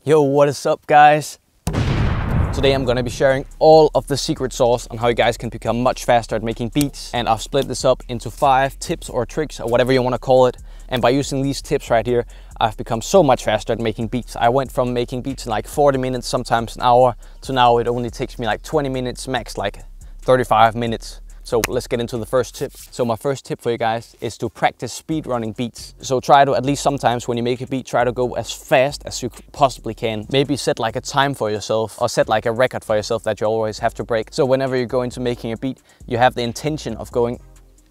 Yo, what is up guys? Today I'm gonna be sharing all of the secret sauce on how you guys can become much faster at making beats. And I've split this up into 5 tips or tricks or whatever you wanna call it. And by using these tips right here, I've become so much faster at making beats. I went from making beats in like 40 minutes, sometimes an hour, to now it only takes me like 20 minutes, max like 35 minutes. So let's get into the first tip. So my first tip for you guys is to practice speed running beats. So try to, at least sometimes when you make a beat, try to go as fast as you possibly can. Maybe set like a time for yourself or set like a record for yourself that you always have to break. So whenever you go into making a beat, you have the intention of going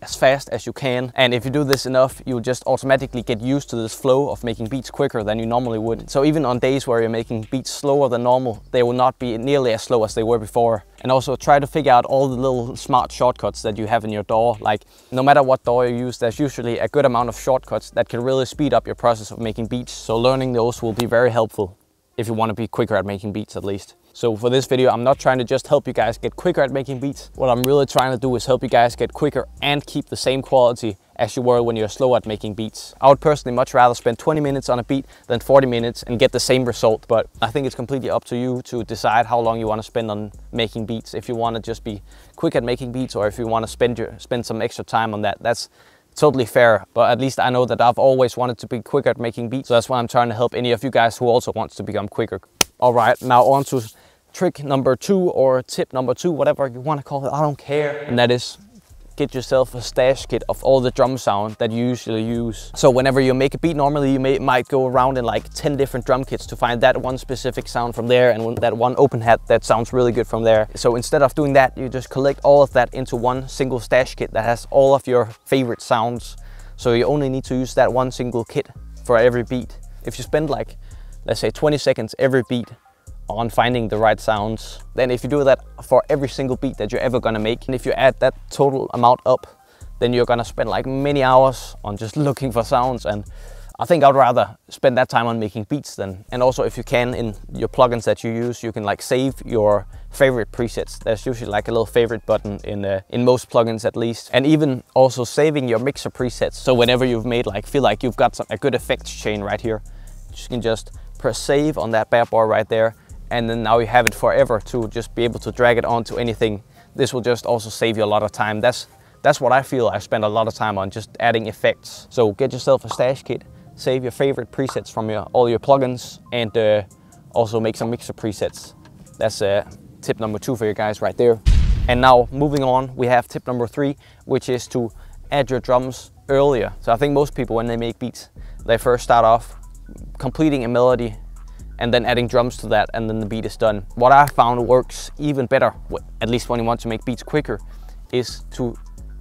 as fast as you can. And if you do this enough, you just automatically get used to this flow of making beats quicker than you normally would. So even on days where you're making beats slower than normal, they will not be nearly as slow as they were before. And also try to figure out all the little smart shortcuts that you have in your DAW. Like no matter what DAW you use, there's usually a good amount of shortcuts that can really speed up your process of making beats. So learning those will be very helpful if you want to be quicker at making beats at least. So for this video, I'm not trying to just help you guys get quicker at making beats. What I'm really trying to do is help you guys get quicker and keep the same quality as you were when you're slow at making beats. I would personally much rather spend 20 minutes on a beat than 40 minutes and get the same result. But I think it's completely up to you to decide how long you want to spend on making beats. If you want to just be quick at making beats, or if you want to spend some extra time on that, that's totally fair. But at least I know that I've always wanted to be quicker at making beats. So that's why I'm trying to help any of you guys who also wants to become quicker. All right, now on to trick number 2 or tip number 2, whatever you want to call it, I don't care. And that is get yourself a stash kit of all the drum sound that you usually use. So whenever you make a beat, normally you might go around in like 10 different drum kits to find that one specific sound from there and that one open hat that sounds really good from there. So instead of doing that, you just collect all of that into one single stash kit that has all of your favorite sounds. So you only need to use that one single kit for every beat. If you spend like, let's say 20 seconds every beat on finding the right sounds, then if you do that for every single beat that you're ever gonna make, and if you add that total amount up, then you're gonna spend like many hours on just looking for sounds. And I think I'd rather spend that time on making beats then. And also if you can, in your plugins that you use, you can like save your favorite presets. There's usually like a little favorite button in most plugins at least. And even also saving your mixer presets. So whenever you've made like, feel like you've got a good effects chain right here, you can just press save on that bad boy right there. And then now you have it forever to just be able to drag it onto anything. This will just also save you a lot of time. That's what I feel I spend a lot of time on, just adding effects. So get yourself a stash kit, save your favorite presets from all your plugins, and also make some mixer presets. That's tip number 2 for you guys right there. And now moving on, we have tip number 3, which is to add your drums earlier. So I think most people, when they make beats, they first start off completing a melody and then adding drums to that, and then the beat is done. What I found works even better, at least when you want to make beats quicker, is to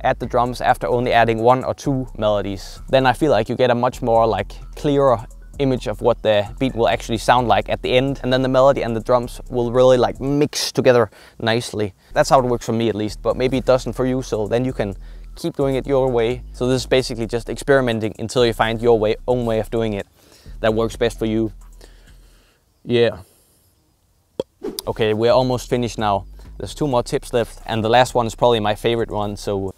add the drums after only adding 1 or 2 melodies. Then I feel like you get a much more like clearer image of what the beat will actually sound like at the end, and then the melody and the drums will really like mix together nicely. That's how it works for me at least, but maybe it doesn't for you, so then you can keep doing it your way. So this is basically just experimenting until you find your own way of doing it that works best for you. Yeah. Okay, we're almost finished now. There's 2 more tips left, and the last one is probably my favorite one. So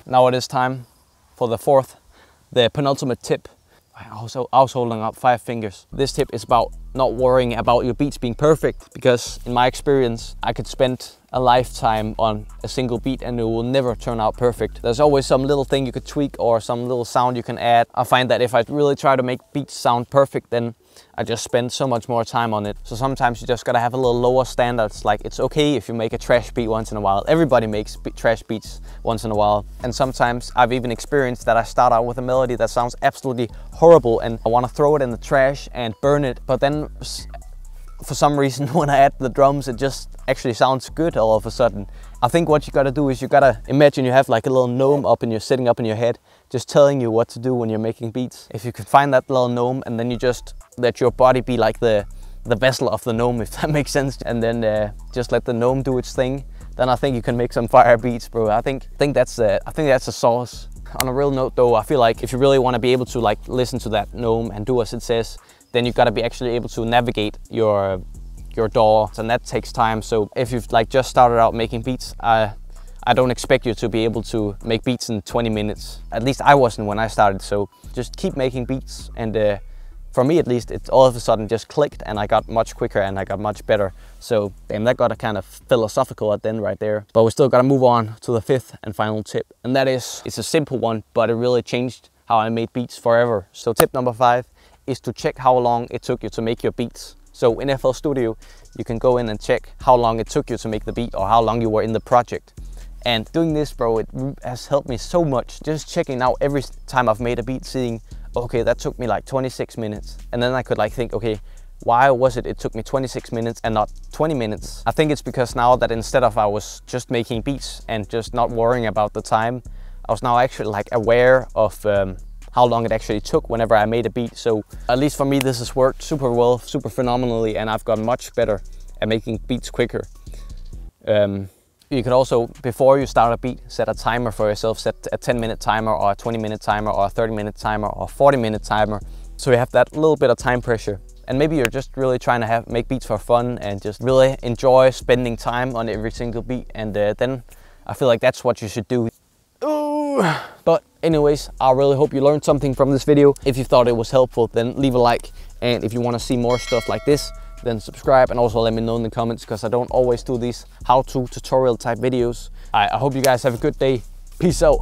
now it is time for the penultimate tip. I was holding up 5 fingers. This tip is about not worrying about your beats being perfect, because in my experience, I could spend a lifetime on a single beat and it will never turn out perfect. There's always some little thing you could tweak or some little sound you can add. I find that if I really try to make beats sound perfect, then I just spend so much more time on it. So sometimes you just gotta have a little lower standards. Like, it's okay if you make a trash beat once in a while. Everybody makes trash beats once in a while. And sometimes I've even experienced that I start out with a melody that sounds absolutely horrible and I wanna throw it in the trash and burn it. But then for some reason, when I add the drums, it just actually sounds good all of a sudden. I think what you gotta do is you gotta imagine you have like a little gnome sitting up in your head, just telling you what to do when you're making beats. If you could find that little gnome, and then you just let your body be like the vessel of the gnome, if that makes sense, and then just let the gnome do its thing, then I think you can make some fire beats, bro. I think that's a sauce. On a real note though, I feel like if you really want to be able to like listen to that gnome and do as it says, then you've got to be actually able to navigate your DAWs, and that takes time. So if you've like just started out making beats, I don't expect you to be able to make beats in 20 minutes. At least I wasn't when I started. So just keep making beats and for me at least, it all of a sudden just clicked and I got much quicker and I got much better. So damn, that got a kind of philosophical at the end right there. But we still gotta move on to the fifth and final tip. And that is, it's a simple one, but it really changed how I made beats forever. So tip number 5 is to check how long it took you to make your beats. So in FL Studio, you can go in and check how long it took you to make the beat or how long you were in the project. And doing this, bro, it has helped me so much. Just checking out every time I've made a beat, seeing, okay, that took me like 26 minutes. And then I could like think, okay, why was it took me 26 minutes and not 20 minutes? I think it's because now that instead of I was just making beats and just not worrying about the time, I was now actually like aware of how long it actually took whenever I made a beat. So at least for me, this has worked super well, super phenomenally, and I've gotten much better at making beats quicker. You can also, before you start a beat, set a timer for yourself. Set a 10-minute timer or a 20-minute timer or a 30-minute timer or a 40-minute timer. So you have that little bit of time pressure. And maybe you're just really trying to make beats for fun and just really enjoy spending time on every single beat. And then I feel like that's what you should do. Ooh. But anyways, I really hope you learned something from this video. If you thought it was helpful, then leave a like. And if you want to see more stuff like this, then subscribe, and also let me know in the comments, because I don't always do these how-to tutorial type videos. I hope you guys have a good day. Peace out.